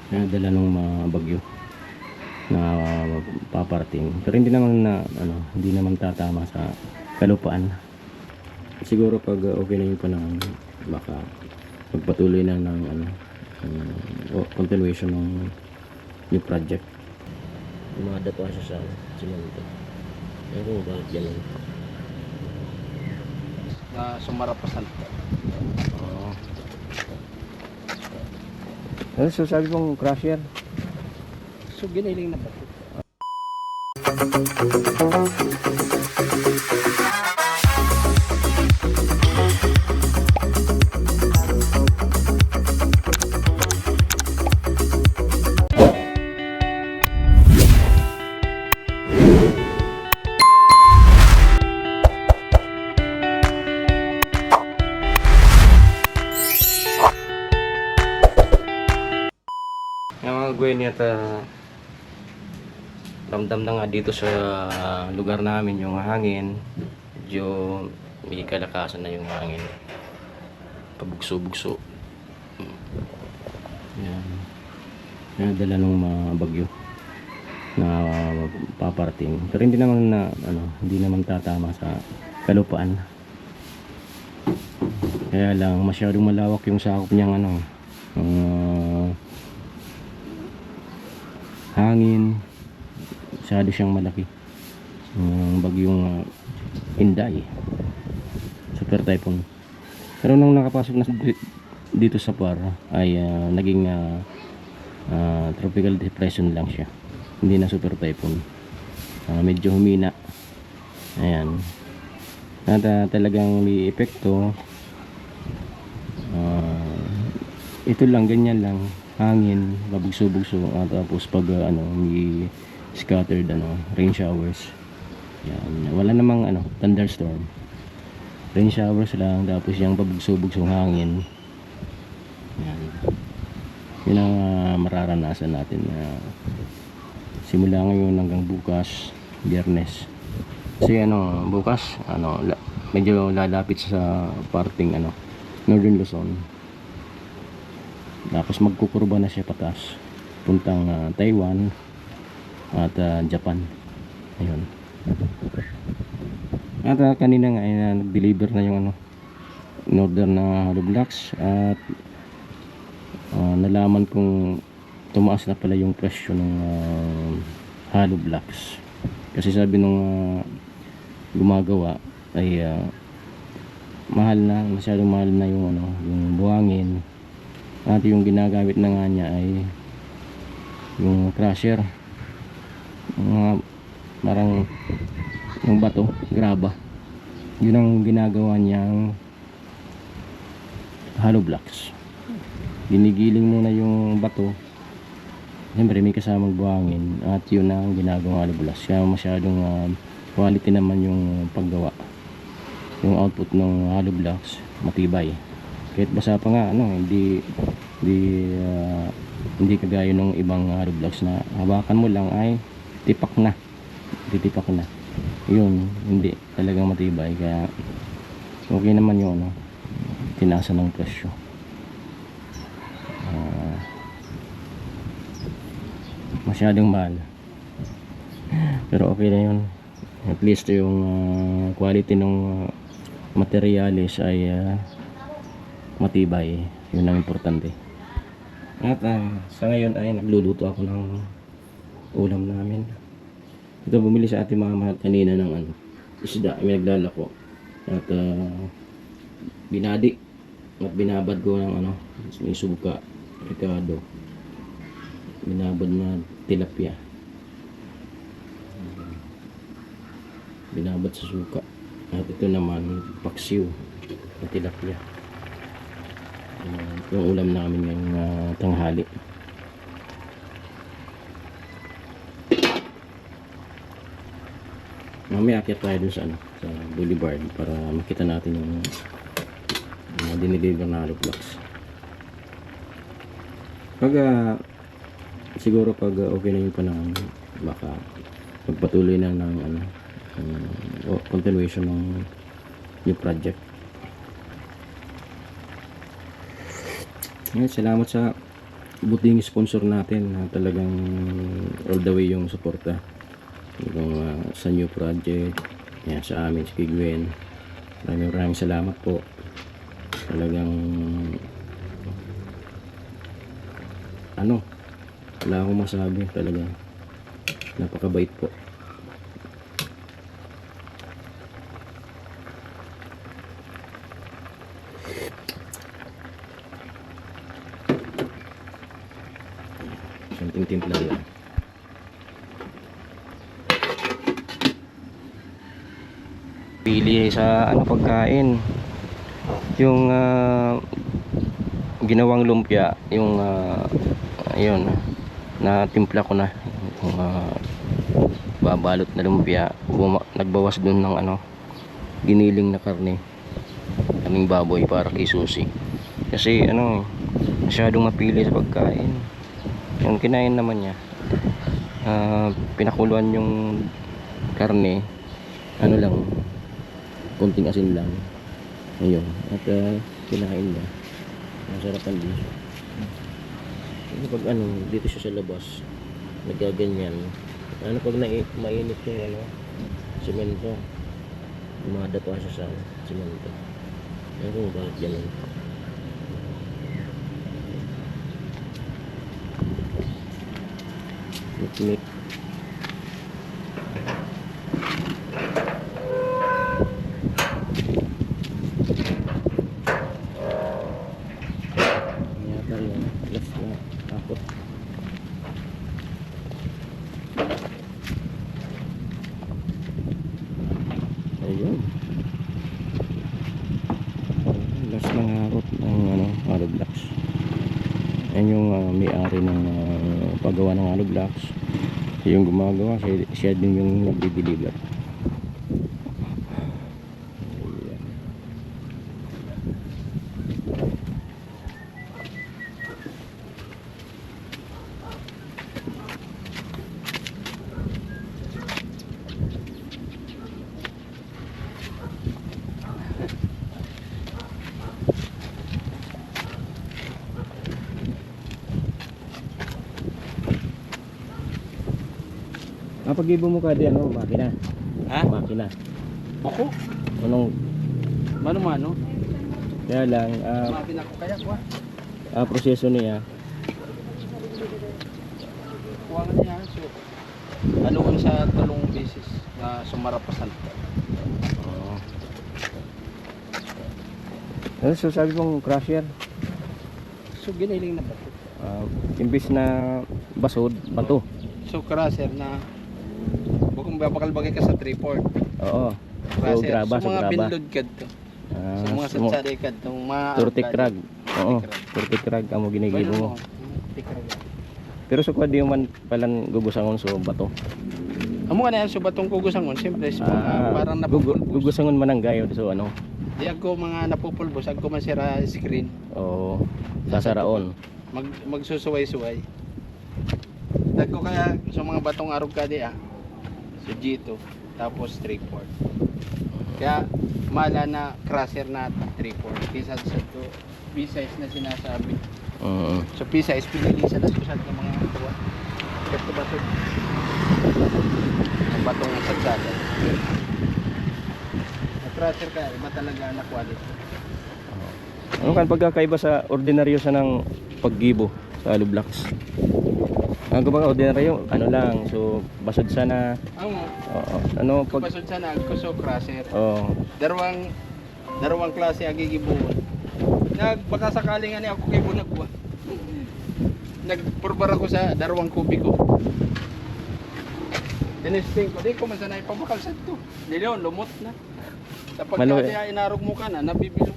dala ng mga bagyo na paparating, pero hindi naman na hindi naman tatama sa kalupaan. Siguro pag okay na yung panahon, baka magpatuloy na ng continuation ng new project. Dumadapa siya sa simento. Pero bakit ganun? Sumarapasan. Oo. So sabi kong crusher. So giniling na ba? Yung mga gwen yata ramdam na nga dito sa lugar namin yung hangin. Medyo may kalakasan na yung hangin. Pabugso-bugso. Yan. Dala ng mga bagyo na paparating. Pero hindi naman na hindi naman tatama sa kalupaan. Kaya lang masyadong malawak yung sakop niyang hangin. Masyado siyang malaki. Bagyong Inday, super typhoon. Pero nung nakapasok na dito sa Para ay naging tropical depression lang siya, hindi na super typhoon. Medyo humina. Ayan. At talagang may epekto. Ito lang, ganyan lang, hangin, babugso-bugso, at tapos pag may scattered rain showers. Yan, wala namang thunderstorm, rain showers lang, tapos yung pabugso-bugsong hangin. Yan, yun ang mararanasan natin simula ngayon hanggang bukas, Biyernes. Kasi bukas medyo lalapit sa parting Northern Luzon, tapos magkukurba na siya patas puntang Taiwan at Japan. Ayun. At kanina nga ay nag-deliver na yung in-order na hollow blocks, at nalaman kong tumaas na pala yung presyo ng hollow blocks. Kasi sabi nung gumagawa ay mahal na, masyadong mahal na yung yung buhangin. At yung ginagamit na nga niya ay yung crusher, parang yung bato, graba. Yun ang ginagawa niyang hollow blocks. Ginigiling muna yung bato, siyempre may kasamang buhangin, at yun ang ginagawang hollow blocks. Kaya masyadong quality naman yung paggawa. Yung output ng hollow blocks matibay. Kahit basa pa nga hindi kagaya ng ibang hollow blocks na hawakan mo lang ay titipak na. Yun, hindi talagang matibay. Kaya okay naman yung tinasa ng presyo. Masyadong mahal, pero okay na yun. At least yung quality ng materials ay matibay. Yun ang importante. At sa ngayon ay nagluluto ako ng ulam namin. Ito, bumili sa ating mama kanina ng isda, may naglalako. At binadi at binabad ko ng may suka, ricado, binabad na tilapia, binabad sa suka. At ito naman paksiw na tilapia. Yung ulam namin ngayong tanghali. Mamaya akyat tayo dun sa boulevard para makita natin yung dinideliver na hollow blocks. Siguro pag okay na yung panahon, baka magpatuloy na ng continuation ng new project. Salamat sa buting sponsor natin na talagang all the way yung suporta yung sa new project yan, sa amin, si Gwen. Maraming salamat po. Talagang ano, wala akong masabi, talaga napakabait po. Something timpla yan. Pili sa ano pagkain. Yung ginawang lumpia, yung ayun, na timpla ko na yung babalot na lumpia. Nagbawas dun ng ano, giniling na karne, kaming baboy para kay susi. Kasi ano, masyadong mapili sa pagkain. Yung kinain naman niya, pinakuluan yung karne, ano lang, konting asin lang, ayun, at kinain niya. Masarap ang dish. Kasi pag ano, dito siya sa labas, nagaganyan, ano pag mainit yung ano, semento, dumadapa siya sa semento. Ano kung bakit ganun. Mikmik. Yata yun. Last na. Takot. Ayun. Last na harot ng ano, hollow blocks. Yan yung may-ari ng paggawa ng hollow blocks. Yung gumagawa, siya din yung nagdi-deliver. Pag-ibo mo ka di ano, makina. Ha? Makina. Ako? Anong Mano-mano? kaya lang Makina ko kaya kuha. proseso niya. Kuha nga niya. So, ano ko sa talong beses na sumarapasan. Ano so sabi mong crusher? So, giniling na ba ito? Imbis na basod, bato. So, crusher na bukong babakalbagay ka sa 3-port. Oo. So Crusher. graba, So, so mga graba. pinlod kad to. So, mga satsari kad to. Mga Turtik rag. Oo, Turtik turtik rag amo ginigibo mo. Tikra. Pero so di man palan gugusangon so bato. Amo ka na yan, so batong kugusangon, siyempre, so, parang napupulbos. Gugusangon man ang gayo so ano. Di ako mga napupulbos, ako masira screen. Oo. Sasaraon. Magsusuway-suway. Dagko kaya sa mga batong arog ka di So G2, tapos 3-port. Kaya mala na crusher na 3-port. Kisa sa to, P-size na sinasabi. So P-size, pinilisan na susad ng mga tuwa. Ito ba ito? Ang batong sadsada. Ang crusher kaya, iba talaga na quality. Ano kan pagkakaiba sa ordinaryo sa ng paggibo sa hollow blocks? Ang kumbaga ordinaryo, ano lang, so basod sana. Oo. Ano pag Pasod sa nagkuso crusher. Oo. Darwang klase agigibuon. Baka sakaling ani ako kay bunagwa. Nagpurbar ako sa darwang kubiko. Tinesting ko, di ko masanay pamakal sa to. Nilyon, lumot na. Sa pagkakaya inarog mo ka na, nabibilog.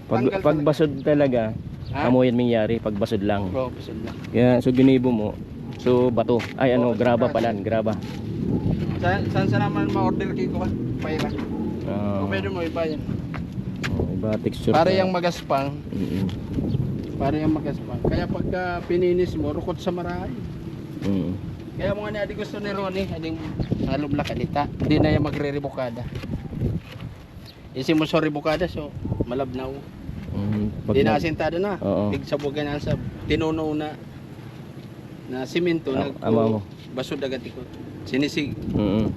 pag basod talaga, amo yan mangyari pag basod lang. Oo, basod lang. Kaya so ginibo mo, so bato. Ay ano, graba palan, graba. Saan naman ma-order kayo ko ba? Paira. Kung pwede mo iba yan. Iba texture. Para yung magaspang. Mm. Para yung magaspang. Kaya pagka pininis mo, rukot sa marahay. Mm. Kaya mga ni adi gusto ni Ronnie, ading halubla kalita. Hindi na yung magre-rebukada. Isi mo so rebukada, so malabnaw. Hindi na asintado na. Oo. Big sabugan ang sab. tinuno na simento amo. basod agad ikot. Sinisig. Mm.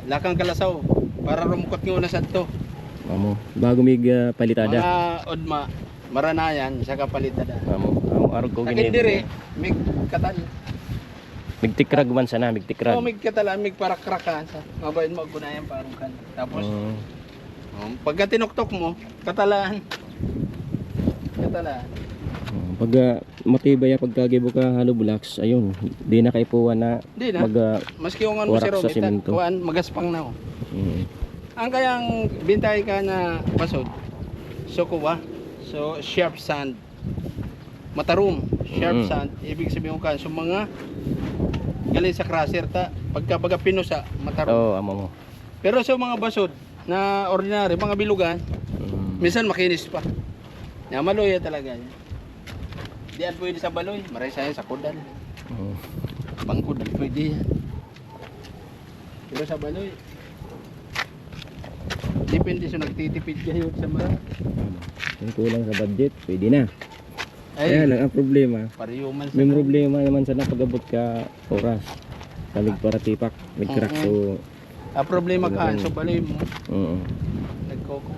Lakang kalasaw para rumukot nga una sadto. Amo. Bago mig palitada. Mga odma maranayan sa kapalitada. Amo. Ang arog ko Takin dire mig katal. Migtikrag man sana, migtikrag. Oh, mig katalan mig para kraka sa mabayin mo gunayan parang kan. Tapos pagka tinuktok mo, katalaan. Katalaan. Pag matibay pagkagibo ka hollow blocks, ayun, di na kay puwan na Di na. Maski yung ano warak si sa Romita, simento. kuan magaspang na. Mm. Ang kayang bintay ka na basod. So kuha. So sharp sand. Matarum, sharp sand. Ibig sabihin ko so mga galing sa crusher ta pagka pinusa matarum. Oh, amo mo. Pero sa mga basod na ordinary, mga bilugan, minsan makinis pa. Na maloy talaga yan. Diyan pwede sa baloy, maray sa kudal. Pangkudal pwede yan. Pero sa baloy, depende sa nagtitipid kayo sa mga. Kung kulang sa budget, pwede na. Ay, Kaya lang ang problema. pariyuman sa May problema naman sa napagabot ka oras. Salig para tipak, may crack so. problema ka, so baloy mo, Oo. nagkoko.